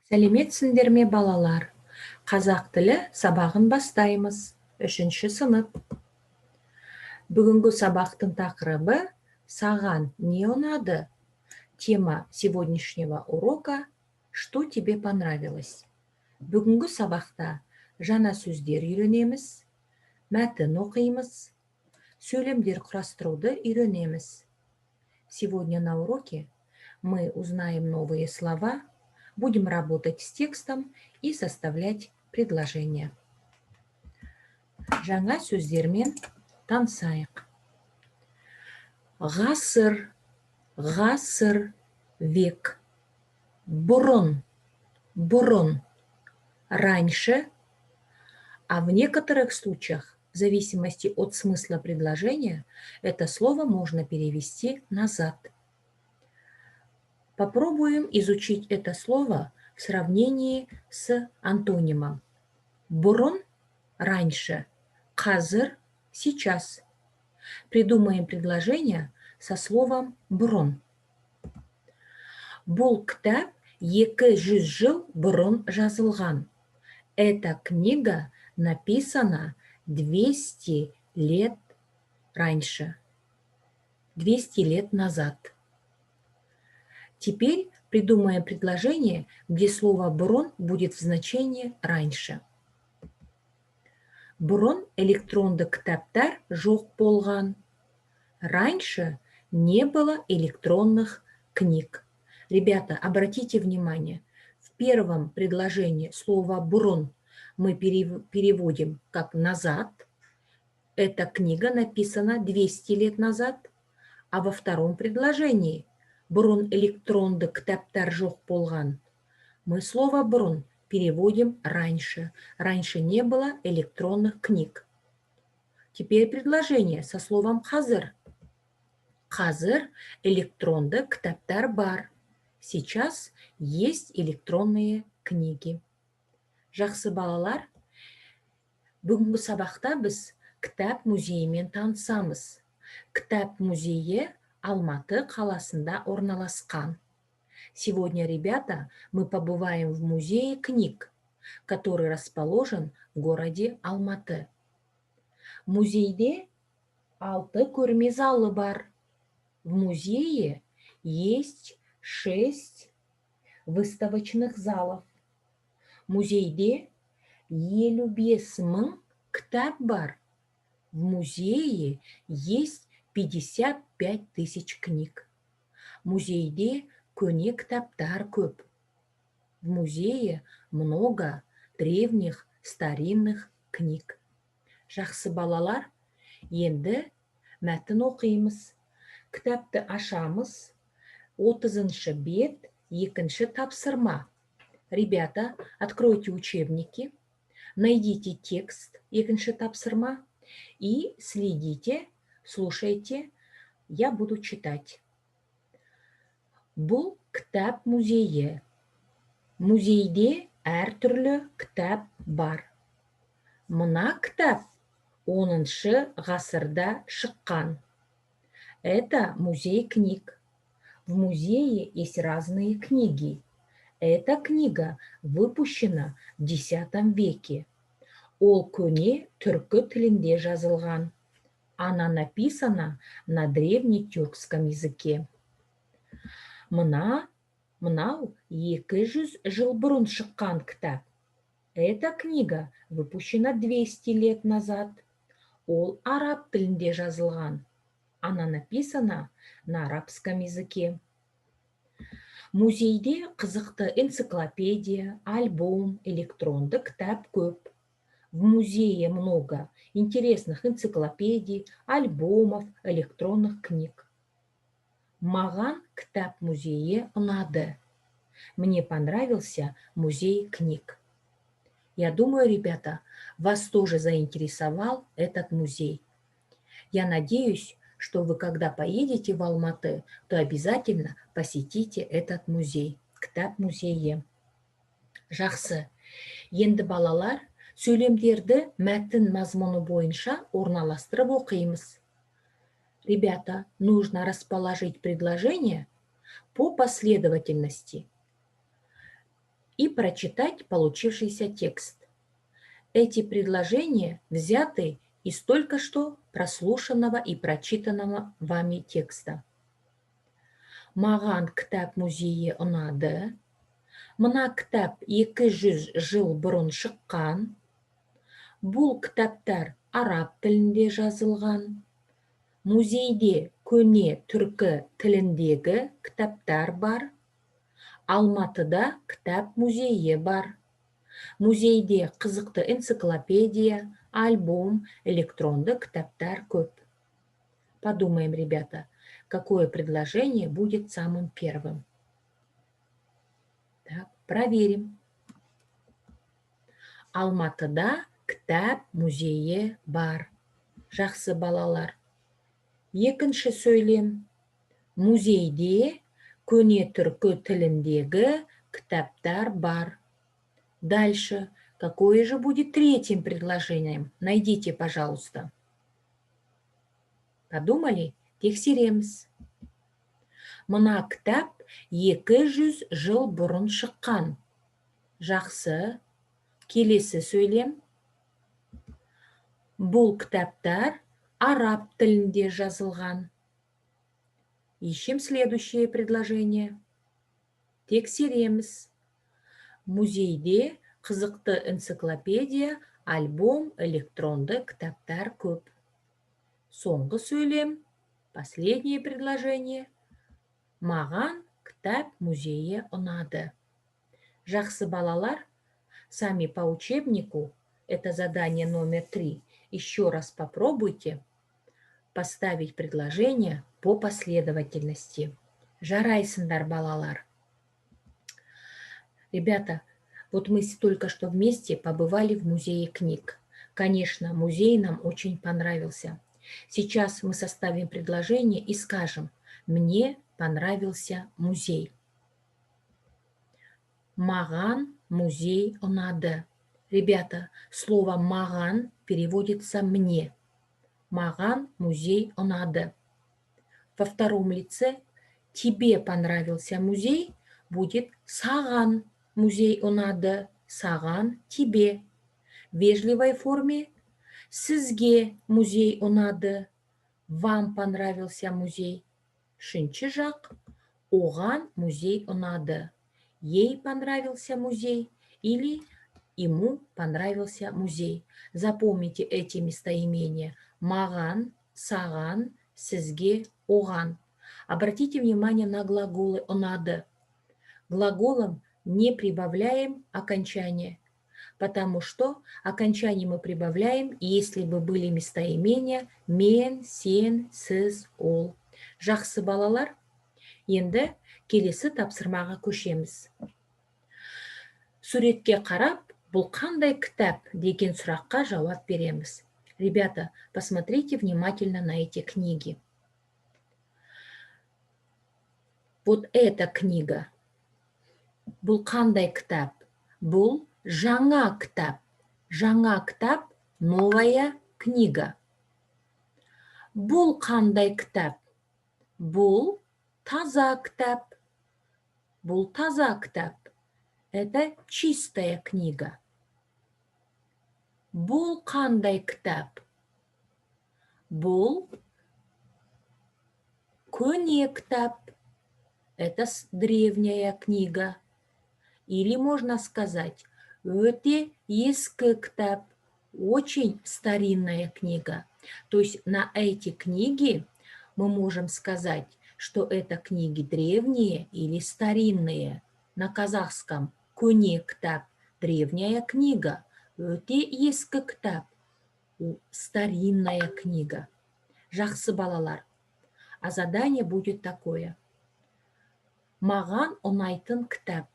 Сәлеметсіңдер ме балалар? Қазақ тілі сабағын бастаймыз. 3-ші сынып. Бүгінгі сабақтың тақырыбы «Саған не ұнады?» Тема сегодняшнего урока «Что тебе понравилось?» Бүгінгі сабақта жаңа сөздер үйренеміз, мәтін оқимыз, сөйлемдер құрастыруды үйренеміз. Сегодня на уроке мы узнаем новые слова, будем работать с текстом и составлять предложения. Жаңа сөздермен танысайық. Ғасыр, ғасыр, век. Бұрын, бұрын, раньше. А в некоторых случаях, в зависимости от смысла предложения, это слово можно перевести назад. Попробуем изучить это слово в сравнении с антонимом. Бұрын – раньше, қазір – сейчас. Придумаем предложение со словом бұрын. Бұл кітап 200 жыл бұрын жазылған. Эта книга написана 200 лет раньше. 200 лет назад. Теперь придумаем предложение, где слово «бұрын» будет в значении «раньше». Бұрын электронды кітаптар жоқ болған. Раньше не было электронных книг. Ребята, обратите внимание, в первом предложении слово «бұрын» мы переводим как «назад». Эта книга написана 200 лет назад. А во втором предложении «бұрын электронды кітаптар жоқ болған» мы слово «бұрын» переводим «раньше». Раньше не было электронных книг. Теперь предложение со словом «қазір». Қазір электронды кітаптар бар. Сейчас есть электронные книги. Жақсы балалар, бүгінгі сабақта біз кітап музейімен танысамыз. Кітап музейі Алматы қаласында орналасқан. Сегодня, ребята, мы побываем в музее книг, который расположен в городе Алматы. Музейде 6 көрме залы бар. В музее есть 6 выставочных залов. Музейде 55 мың кітап бар. В музее есть 55 тысяч книг. Музейде көне кітаптар көп. В музее много древних, старинных книг. Жақсы балалар, енді мәтін оқимыз. Кітапты ашамыз. 30-шы бет, 2-ші тапсырма. Ребята, откройте учебники, найдите текст, 2-ші тапсырма, и следите, слушайте, я буду читать. Бұл кітап музейі. Музейде әртүрлі кітап бар. Мына кітап 10-шы ғасырда шыққан. Это музей книг. В музее есть разные книги. Эта книга выпущена в X веке. Ол көне түркі тілінде жазылған. Она написана на древнетюркском языке. Мынау 200 жыл бұрын шыққан кітап. Эта книга выпущена 200 лет назад. Ол араб тілінде жазылған. Она написана на арабском языке. Музейде қызықты энциклопедия, альбом, электронды кітап көп. В музее много интересных энциклопедий, альбомов, электронных книг. Маған кітап музейі ұнады. Мне понравился музей книг. Я думаю, ребята, вас тоже заинтересовал этот музей. Я надеюсь, что вы, когда поедете в Алматы, то обязательно посетите этот музей, кітап музейі. Жақсы. Енді балалар, сөйлемдерді мәтін мазмұны бойынша орналастырып оқимыз. Ребята, нужно расположить предложение по последовательности. и прочитать получившийся текст. Эти предложения взяты из только что прослушанного и прочитанного вами текста. Маған кітап музейі ұнады. Мына кітап 200 жыл бұрын шыққан. Бұл кітаптар араб тілінде жазылған. Музейде көне түркі тіліндегі кітаптар бар. Алматыда кітап музейі бар. Музейде қызықты энциклопедия, альбом, электронды кітаптар көп. Подумаем, ребята, какое предложение будет самым первым. Так, проверим. Алматыда кітап музейі бар. Жақсы балалар. Екінші сөйлем. Музейде көне түркі тіліндегі кітаптар бар. Дальше. Какое же будет третьим предложением? Найдите, пожалуйста. Подумали? Тексереміз. Мына кітап 200 жыл бұрын шыққан. Жақсы. Келесі сөйлем. Бұл кітаптар араб тілінде жазылған. Ищем следующее предложение. Тексереміз. Музейде қызықты энциклопедия, альбом, электронды кітаптар көп. Соңғы сөйлем. Последнее предложение. Маған кітап музейі ұнады. Жақсы балалар, сами по учебнику, это задание номер 3, еще раз попробуйте поставить предложение по последовательности. Жарайсыңдар, балалар. Ребята, вот мы только что вместе побывали в музее книг. Конечно, музей нам очень понравился. Сейчас мы составим предложение и скажем: «Мне понравился музей». Маған музей ұнады. Ребята, слово «маған» переводится «мне». Маған музей ұнады. Во втором лице тебе понравился музей будет саған музей ұнады. Саған тебе. В вежливой форме сізге музей ұнады. Вам понравился музей. Үшінші жақ оған музей ұнады. Ей понравился музей или ему понравился музей. Запомните эти местоимения. Маған, саған, сізге, оған. Обратите внимание на глаголы ұнады. Глаголом не прибавляем окончание, потому что окончание мы прибавляем, если бы были местоимения мен, сен, сіз, ол. Жақсы балалар, енді келесі тапсырмаға көшеміз. Суретке қарап, бұл қандай кітап деген сұраққа жауап береміз. Ребята, посмотрите внимательно на эти книги. Вот эта книга. Бұл қандай кітап? Бұл жаңа кітап. Жаңа кітап, новая книга. Бұл қандай кітап? Бұл таза кітап. Бұл таза кітап. Это чистая книга. Бұл қандай кітап? Бұл көне кітап. Это древняя книга. Или можно сказать, өте ескі кітап. Очень старинная книга. То есть на эти книги мы можем сказать, что это книги древние или старинные. На казахском көне кітап, древняя книга. Өте ескі кітап, старинная книга. Жақсы балалар. А задание будет такое. Маған ұнайтын кітап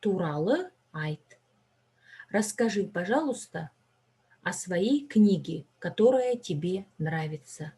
туралы айт. Расскажи, пожалуйста, о своей книге, которая тебе нравится.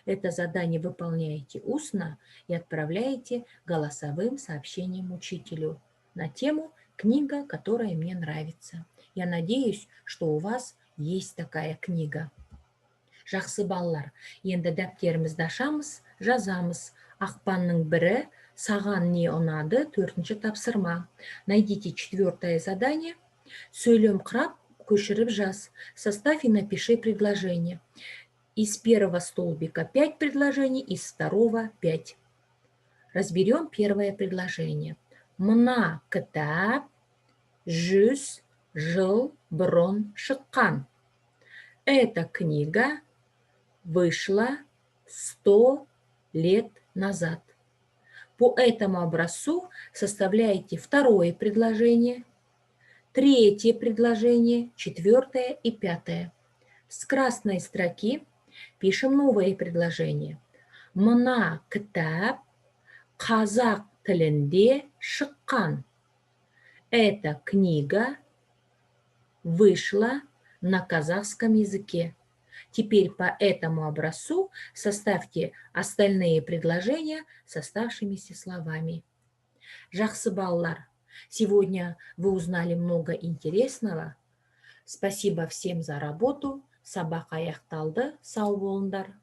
Это задание выполняете устно и отправляете голосовым сообщением учителю на тему «Книга, которая мне нравится». Я надеюсь, что у вас есть такая книга. Жақсы балалар, енді дәптерімізді ашамыз, жазамыз. Ақпанның 1-і саған не ұнады? 4-ші тапсырма. Найдите 4-е задание. Сөйлем құрап, көшіріп жаз. Составь и напиши предложение. Из первого столбика 5 предложений, из второго 5. Разберем первое предложение. Мына кітап 100 жыл бұрын шыққан. Эта книга вышла 100 лет назад. По этому образцу составляйте второе предложение, третье предложение, 4-е и 5-е. С красной строки пишем новое предложение. Мына кітап қазақ тілінде шыққан. Эта книга вышла на казахском языке. Теперь по этому образцу составьте остальные предложения с оставшимися словами. Жақсы балалар, сегодня вы узнали много интересного. Спасибо всем за работу. Сабақ аяқталды. Сау болыңдар.